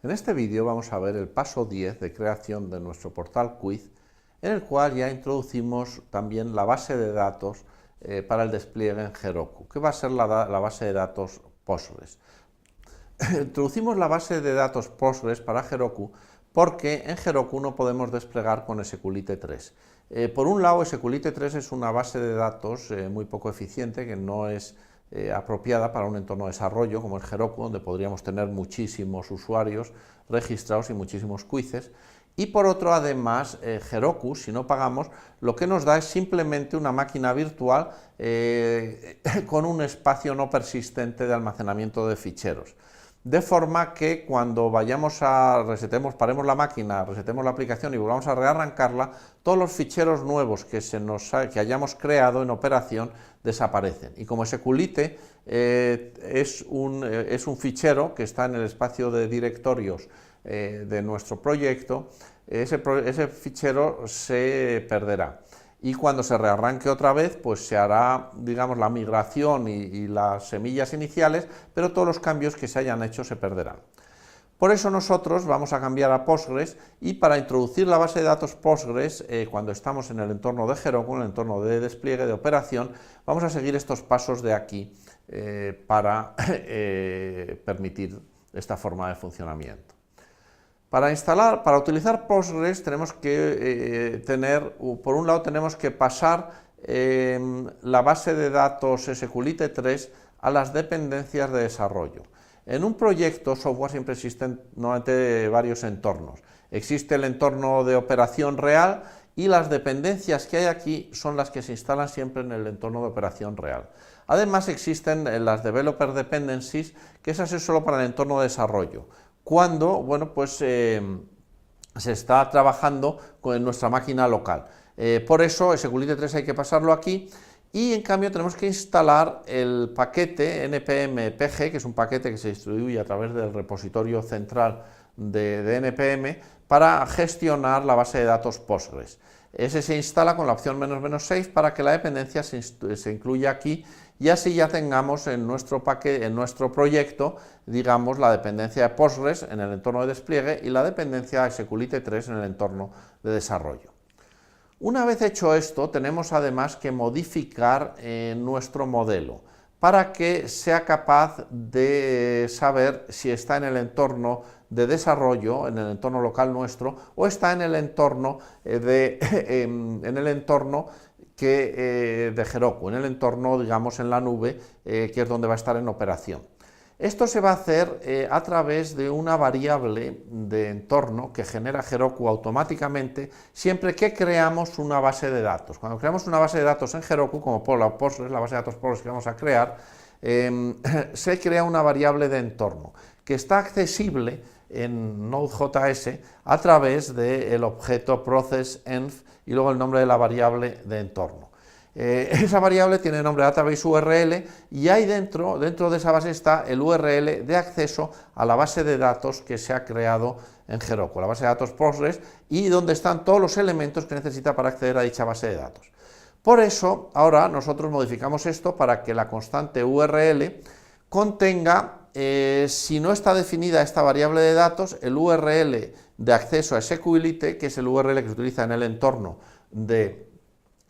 En este vídeo vamos a ver el paso 10 de creación de nuestro portal Quiz, en el cual ya introducimos también la base de datos para el despliegue en Heroku, que va a ser la base de datos Postgres. Introducimos la base de datos Postgres para Heroku porque en Heroku no podemos desplegar con SQLite 3. Por un lado, SQLite 3 es una base de datos muy poco eficiente, que no es apropiada para un entorno de desarrollo como el Heroku, donde podríamos tener muchísimos usuarios registrados y muchísimos quizzes. Y por otro, además, Heroku, si no pagamos, lo que nos da es simplemente una máquina virtual con un espacio no persistente de almacenamiento de ficheros. De forma que cuando paremos la máquina, resetemos la aplicación y volvamos a rearrancarla, todos los ficheros nuevos que hayamos creado en operación desaparecen. Y como SQLite es un fichero que está en el espacio de directorios de nuestro proyecto, ese fichero se perderá. Y cuando se rearranque otra vez, pues se hará, digamos, la migración y las semillas iniciales, pero todos los cambios que se hayan hecho se perderán. Por eso nosotros vamos a cambiar a Postgres, y para introducir la base de datos Postgres, cuando estamos en el entorno de Heroku, en el entorno de despliegue de operación, vamos a seguir estos pasos de aquí para permitir esta forma de funcionamiento. Para utilizar Postgres tenemos que por un lado tenemos que pasar la base de datos SQLite 3 a las dependencias de desarrollo. En un proyecto software siempre existen normalmente varios entornos. Existe el entorno de operación real y las dependencias que hay aquí son las que se instalan siempre en el entorno de operación real. Además existen las Developer Dependencies, que esas es solo para el entorno de desarrollo, cuando se está trabajando en nuestra máquina local. Por eso SQLite 3 hay que pasarlo aquí, y en cambio tenemos que instalar el paquete npm-pg, que es un paquete que se distribuye a través del repositorio central de npm para gestionar la base de datos Postgres. Ese se instala con la opción --6 para que la dependencia se incluya aquí, y así ya tengamos en nuestro proyecto, digamos, la dependencia de Postgres en el entorno de despliegue y la dependencia de SQLite 3 en el entorno de desarrollo. Una vez hecho esto, tenemos además que modificar nuestro modelo para que sea capaz de saber si está en el entorno de desarrollo, en el entorno local nuestro, o está en el entorno de Heroku, en el entorno, digamos, en la nube, que es donde va a estar en operación. Esto se va a hacer a través de una variable de entorno que genera Heroku automáticamente siempre que creamos una base de datos. Cuando creamos una base de datos en Heroku, como por la Postgres, la base de datos Postgres que vamos a crear, se crea una variable de entorno que está accesible en Node.js a través del objeto process_env y luego el nombre de la variable de entorno. Esa variable tiene el nombre de database URL, y ahí dentro de esa base está el URL de acceso a la base de datos que se ha creado en Heroku, la base de datos Postgres, y donde están todos los elementos que necesita para acceder a dicha base de datos. Por eso, ahora nosotros modificamos esto para que la constante URL contenga, si no está definida esta variable de datos, el URL de acceso a SQLite, que es el URL que se utiliza en el entorno de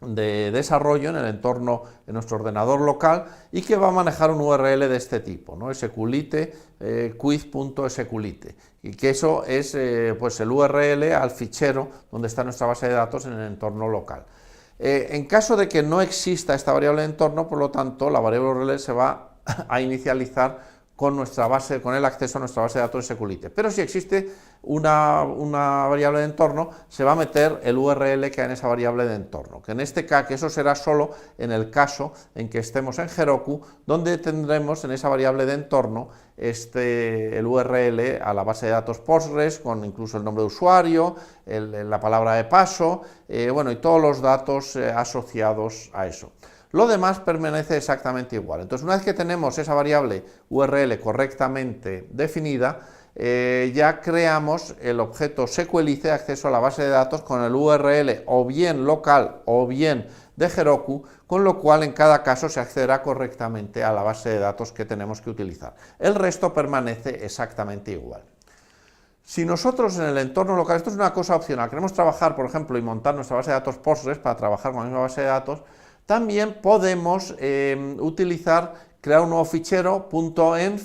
desarrollo, en el entorno de nuestro ordenador local, y que va a manejar un URL de este tipo, ¿no? SQLite quiz.sqlite, y que eso es el URL al fichero donde está nuestra base de datos en el entorno local. En caso de que no exista esta variable de entorno, por lo tanto, la variable URL se va a inicializar con el acceso a nuestra base de datos SQLite. Pero si existe una variable de entorno, se va a meter el URL que hay en esa variable de entorno, que eso será solo en el caso en que estemos en Heroku, donde tendremos en esa variable de entorno el URL a la base de datos Postgres, con incluso el nombre de usuario, la palabra de paso, y todos los datos asociados a eso. Lo demás permanece exactamente igual. Entonces, una vez que tenemos esa variable URL correctamente definida, ya creamos el objeto SQLite de acceso a la base de datos con el URL o bien local o bien de Heroku, con lo cual en cada caso se accederá correctamente a la base de datos que tenemos que utilizar. El resto permanece exactamente igual. Si nosotros en el entorno local, esto es una cosa opcional, queremos trabajar, por ejemplo, y montar nuestra base de datos Postgres para trabajar con la misma base de datos, también podemos crear un nuevo fichero .env,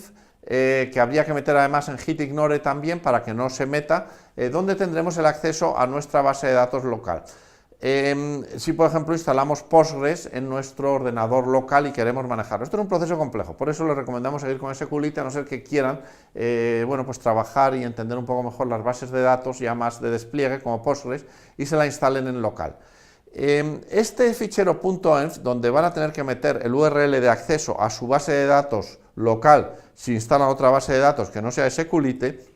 que habría que meter además en gitignore también para que no se meta, donde tendremos el acceso a nuestra base de datos local. Si por ejemplo instalamos Postgres en nuestro ordenador local y queremos manejarlo. Esto es un proceso complejo, por eso les recomendamos seguir con SQLite, a no ser que quieran bueno, pues trabajar y entender un poco mejor las bases de datos ya más de despliegue como Postgres y se la instalen en local. Este fichero .env, donde van a tener que meter el URL de acceso a su base de datos local si instalan otra base de datos que no sea SQLite,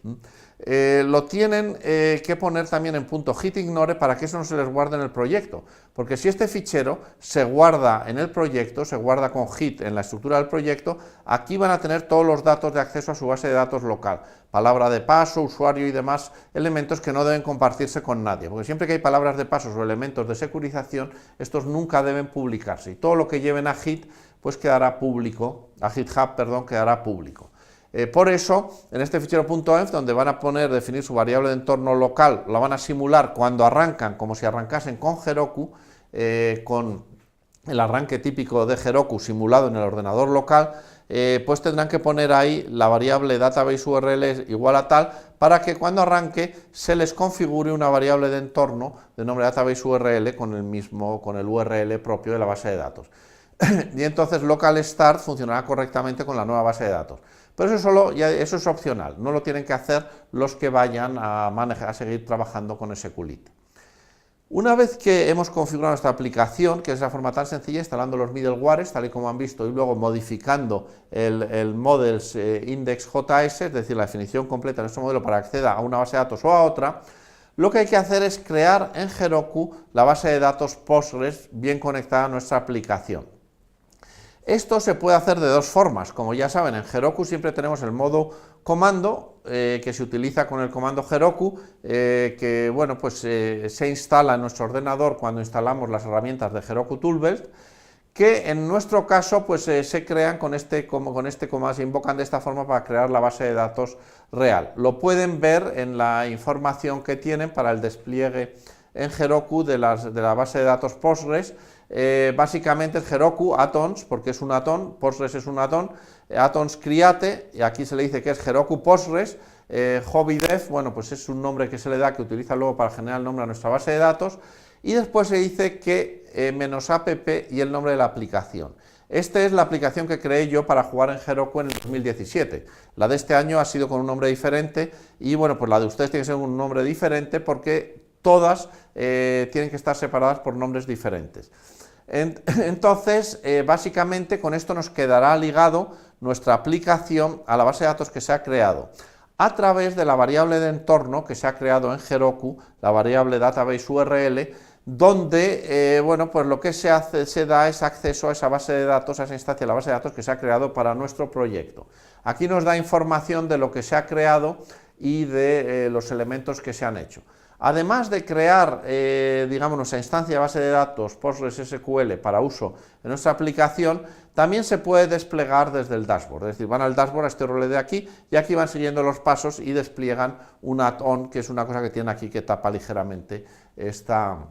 lo tienen que poner también en .gitignore para que eso no se les guarde en el proyecto, porque si este fichero se guarda en el proyecto, se guarda con git en la estructura del proyecto, aquí van a tener todos los datos de acceso a su base de datos local, palabra de paso, usuario y demás elementos que no deben compartirse con nadie, porque siempre que hay palabras de pasos o elementos de securización, estos nunca deben publicarse, y todo lo que lleven a Git, pues quedará público, a GitHub, perdón, quedará público. Por eso, en este fichero .env, donde van a definir su variable de entorno local, la van a simular cuando arrancan, como si arrancasen con Heroku, con el arranque típico de Heroku simulado en el ordenador local, pues tendrán que poner ahí la variable database URL igual a tal, para que cuando arranque se les configure una variable de entorno de nombre database URL con el URL propio de la base de datos. Y entonces local start funcionará correctamente con la nueva base de datos. Pero eso es opcional, no lo tienen que hacer los que vayan a seguir trabajando con SQLite. Una vez que hemos configurado nuestra aplicación, que es la forma tan sencilla, instalando los middlewares, tal y como han visto, y luego modificando el models index.js, es decir, la definición completa de nuestro modelo para acceder a una base de datos o a otra, lo que hay que hacer es crear en Heroku la base de datos Postgres bien conectada a nuestra aplicación. Esto se puede hacer de dos formas. Como ya saben, en Heroku siempre tenemos el modo comando, que se utiliza con el comando Heroku, que bueno, pues, se instala en nuestro ordenador cuando instalamos las herramientas de Heroku Toolbelt, que en nuestro caso pues, se crean con este comando, se invocan de esta forma para crear la base de datos real. Lo pueden ver en la información que tienen para el despliegue en Heroku de la base de datos Postgres. Básicamente es Heroku Atoms, porque es un atón, Postgres es un atón, Atoms create, y aquí se le dice que es Heroku Postgres, HobbyDev, bueno, pues es un nombre que se le da, que utiliza luego para generar el nombre a nuestra base de datos, y después se dice que -app y el nombre de la aplicación. Esta es la aplicación que creé yo para jugar en Heroku en el 2017. La de este año ha sido con un nombre diferente, y bueno, pues la de ustedes tiene que ser un nombre diferente porque todas tienen que estar separadas por nombres diferentes. Entonces, básicamente con esto nos quedará ligado nuestra aplicación a la base de datos que se ha creado a través de la variable de entorno que se ha creado en Heroku, la variable database URL, donde bueno, pues lo que se da es acceso a esa base de datos, a esa instancia de la base de datos que se ha creado para nuestro proyecto. Aquí nos da información de lo que se ha creado y de los elementos que se han hecho. Además de crear, digamos, nuestra instancia de base de datos Postgres SQL para uso en nuestra aplicación, también se puede desplegar desde el dashboard, es decir, van al dashboard, a este URL de aquí, y aquí van siguiendo los pasos y despliegan un add-on, que es una cosa que tiene aquí que tapa ligeramente esta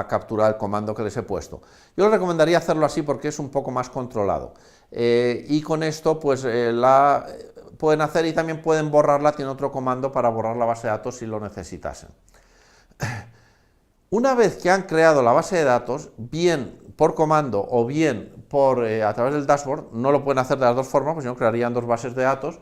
captura del comando que les he puesto. Yo les recomendaría hacerlo así porque es un poco más controlado, y con esto pues pueden hacer, y también pueden borrarla, tiene otro comando para borrar la base de datos si lo necesitasen. Una vez que han creado la base de datos, bien por comando o bien a través del dashboard, no lo pueden hacer de las dos formas, porque si no crearían dos bases de datos,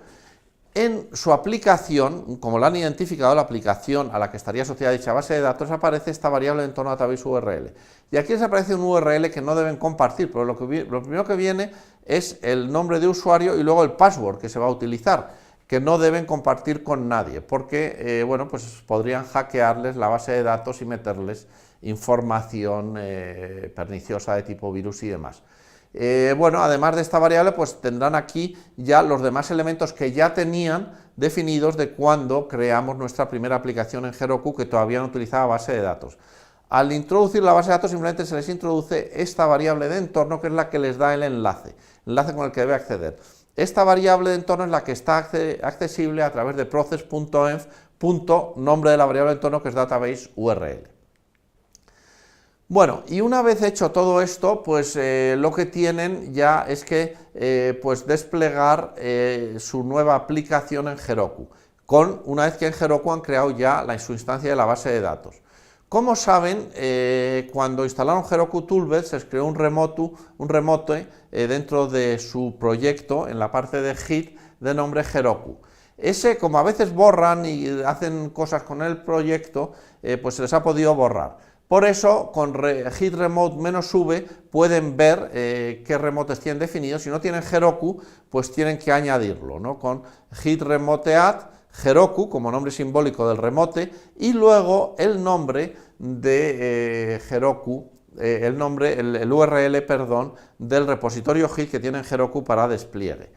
en su aplicación, como la han identificado la aplicación a la que estaría asociada dicha base de datos, aparece esta variable de entorno database URL. Y aquí les aparece un URL que no deben compartir, pero lo primero que viene es el nombre de usuario y luego el password que se va a utilizar, que no deben compartir con nadie, porque bueno, pues podrían hackearles la base de datos y meterles información perniciosa de tipo virus y demás. Bueno, además de esta variable, pues tendrán aquí ya los demás elementos que ya tenían definidos de cuando creamos nuestra primera aplicación en Heroku, que todavía no utilizaba base de datos. Al introducir la base de datos simplemente se les introduce esta variable de entorno, que es la que les da el enlace con el que debe acceder. esta variable de entorno es la que está accesible a través de process.env, nombre de la variable de entorno, que es database URL. Bueno, y una vez hecho todo esto, pues lo que tienen ya es que pues desplegar su nueva aplicación en Heroku, una vez que en Heroku han creado ya su instancia de la base de datos. Como saben, cuando instalaron Heroku Toolbed se creó un remote dentro de su proyecto, en la parte de Git, de nombre Heroku. Ese, como a veces borran y hacen cosas con el proyecto, pues se les ha podido borrar. Por eso, con git remote -v pueden ver qué remotes tienen definidos. Si no tienen Heroku, pues tienen que añadirlo, ¿no? Con git remote add Heroku como nombre simbólico del remote y luego el nombre de Heroku, el URL, perdón, del repositorio Git que tienen Heroku para despliegue.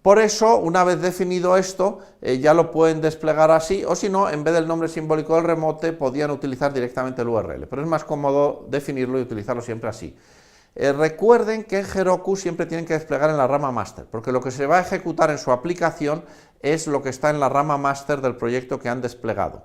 Por eso, una vez definido esto, ya lo pueden desplegar así, o si no, en vez del nombre simbólico del remote, podían utilizar directamente el URL, pero es más cómodo definirlo y utilizarlo siempre así. Recuerden que en Heroku siempre tienen que desplegar en la rama master, porque lo que se va a ejecutar en su aplicación es lo que está en la rama master del proyecto que han desplegado.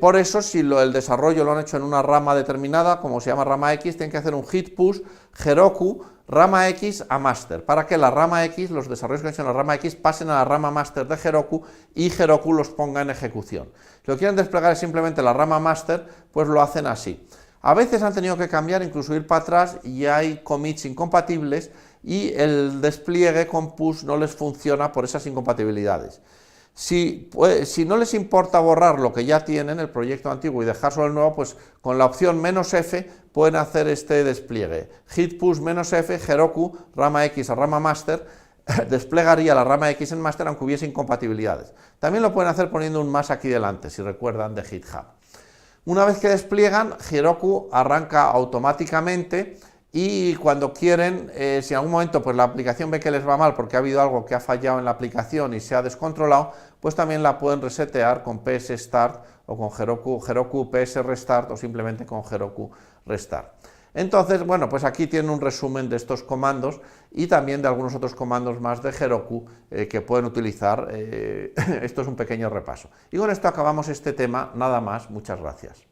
Por eso, si el desarrollo lo han hecho en una rama determinada, como se llama rama X, tienen que hacer un git push Heroku rama X a master, para que la rama X, los desarrollos que han hecho en la rama X, pasen a la rama master de Heroku y Heroku los ponga en ejecución. Si lo quieren desplegar simplemente la rama master, pues lo hacen así. A veces han tenido que cambiar, incluso ir para atrás, y hay commits incompatibles y el despliegue con push no les funciona por esas incompatibilidades. Si no les importa borrar lo que ya tienen, el proyecto antiguo, y dejar solo el nuevo, pues con la opción "-f" pueden hacer este despliegue. Git push "-f", Heroku, rama X a rama master, desplegaría la rama X en master aunque hubiese incompatibilidades. También lo pueden hacer poniendo un más aquí delante, si recuerdan, de GitHub. Una vez que despliegan, Heroku arranca automáticamente y cuando quieren, si en algún momento pues la aplicación ve que les va mal porque ha habido algo que ha fallado en la aplicación y se ha descontrolado, pues también la pueden resetear con PS Start o con Heroku PS Restart o simplemente con Heroku Restart. Entonces, bueno, pues aquí tienen un resumen de estos comandos y también de algunos otros comandos más de Heroku que pueden utilizar. Esto es un pequeño repaso. Y con esto acabamos este tema, nada más, muchas gracias.